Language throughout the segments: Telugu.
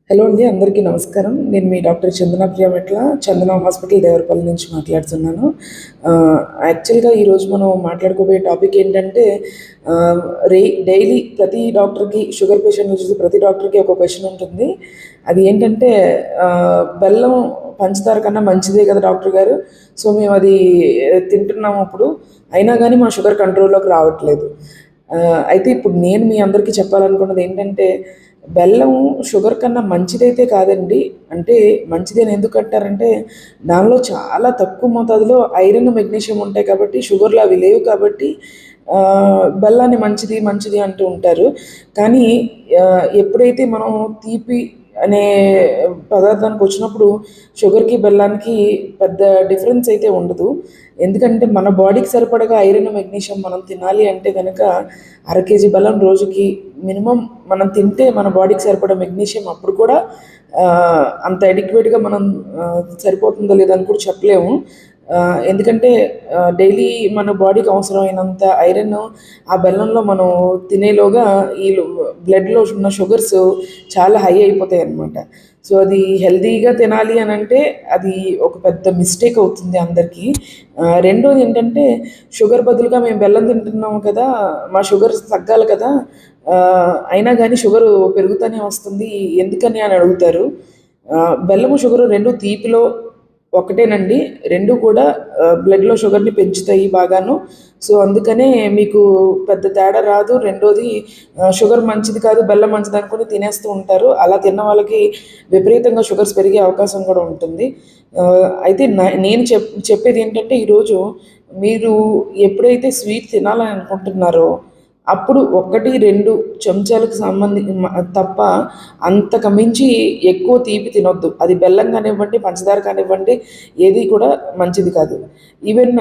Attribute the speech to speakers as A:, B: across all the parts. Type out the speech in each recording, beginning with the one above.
A: హలో అండి, అందరికీ నమస్కారం. నేను మీ డాక్టర్ చందన ప్రియమెట్ల, చందన హాస్పిటల్ దేవరపల్లి నుంచి మాట్లాడుతున్నాను. యాక్చువల్గా ఈరోజు మనం మాట్లాడుకోబోయే టాపిక్ ఏంటంటే, ఆహ్, రే డైలీ ప్రతి డాక్టర్కి, షుగర్ పేషెంట్ని చూసి ప్రతి డాక్టర్కి ఒక క్వశ్చన్ ఉంటుంది. అది ఏంటంటే, బెల్లం పంచదార కన్నా మంచిదే కదా డాక్టర్ గారు, సో మేము అది తింటున్నాము ఇప్పుడు, అయినా కానీ మా షుగర్ కంట్రోల్లోకి రావట్లేదు. అయితే ఇప్పుడు నేను మీ అందరికీ చెప్పాలనుకున్నది ఏంటంటే, బెల్లం షుగర్ కన్నా మంచిదైతే కాదండి. అంటే మంచిదని ఎందుకు అంటారంటే, దానిలో చాలా తక్కువ మోతాదులో ఐరన్, మెగ్నీషియం ఉంటాయి కాబట్టి, షుగర్‌లో అవి లేవు కాబట్టి బెల్లాన్ని మంచిది, మంచిది అంటూ ఉంటారు. కానీ ఎప్పుడైతే మనం తీపి అనే పదార్థానికొచ్చినప్పుడు షుగర్‌కి, బెల్లానికి పెద్ద డిఫరెన్స్ అయితే ఉండదు. ఎందుకంటే మన బాడీకి సరిపడగా ఐరన్, మెగ్నీషియం మనం తినాలి అంటే గనక అర కేజీ బెల్లం రోజుకి మినిమం మనం తింటే మన బాడీకి సరిపడా మెగ్నీషియం అప్పుడు కూడా అంత అడిక్వేట్గా మనం సరిపోతుందో లేదని కూడా చెప్పలేము. ఎందుకంటే డైలీ మన బాడీకి అవసరమైనంత ఐరన్ ఆ బెల్లంలో మనం తినేలోగా ఈ బ్లడ్లో ఉన్న షుగర్స్ చాలా హై అయిపోతాయి అన్నమాట. సో అది హెల్తీగా తినాలి అని అంటే అది ఒక పెద్ద మిస్టేక్ అవుతుంది అందరికీ. రెండోది ఏంటంటే, షుగర్ బదులుగా మేము బెల్లం తింటున్నాము కదా, మా షుగర్ తగ్గాలి కదా, అయినా కానీ షుగరు పెరుగుతూనే వస్తుంది ఎందుకని అని అడుగుతారు. బెల్లము షుగరు రెండు తీపిలో ఒకటేనండి. 2 కూడా బ్లడ్‌లో షుగర్‌ని పెంచుతాయి బాగాను. సో, అందుకనే మీకు పెద్ద తేడా రాదు. రెండోది షుగర్ మంచిది కాదు, బెల్లం మంచిదనుకుని తినేస్తూ ఉంటారు. అలా తిన్న వాళ్ళకి విపరీతంగా షుగర్స్ పెరిగే అవకాశం కూడా ఉంటుంది. అయితే నేను చెప్పేదేంటంటే ఈరోజు మీరు ఎప్పుడైతే స్వీట్ తినాలని అనుకుంటున్నారో అప్పుడు 1, 2 చెంచాలకు తప్ప అంతకు మించి ఎక్కువ తీపి తినొద్దు. అది బెల్లం కానివ్వండి, పంచదార కానివ్వండి, ఏది కూడా మంచిది కాదు. ఈవెన్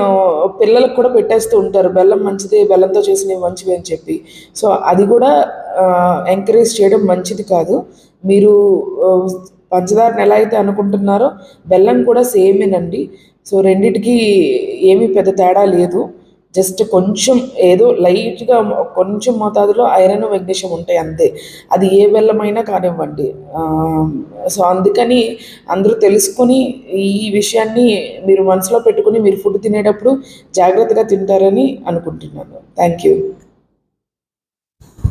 A: పిల్లలకు కూడా పెట్టేస్తూ ఉంటారు. బెల్లం మంచిదే, బెల్లంతో చేసినవి మంచివి అని చెప్పి. సో అది కూడా ఎంకరేజ్ చేయడం మంచిది కాదు. మీరు ఆహ్, పంచదారని ఎలా అయితే అనుకుంటున్నారో బెల్లం కూడా సేమేనండి. సో రెండిటికి ఏమీ పెద్ద తేడా లేదు. జస్ట్ కొంచెం ఏదో లైట్‌గా కొంచెం మోతాదులో ఐరన్, మెగ్నీషియం ఉంటాయి అంతే. అది ఏ బెల్లమైనా కానివ్వండి. సో అందుకని అందరూ తెలుసుకొని ఈ విషయాన్ని మీరు మనసులో పెట్టుకొని మీరు ఫుడ్ తినేటప్పుడు జాగ్రత్తగా తింటారని అనుకుంటున్నాను. Thank you.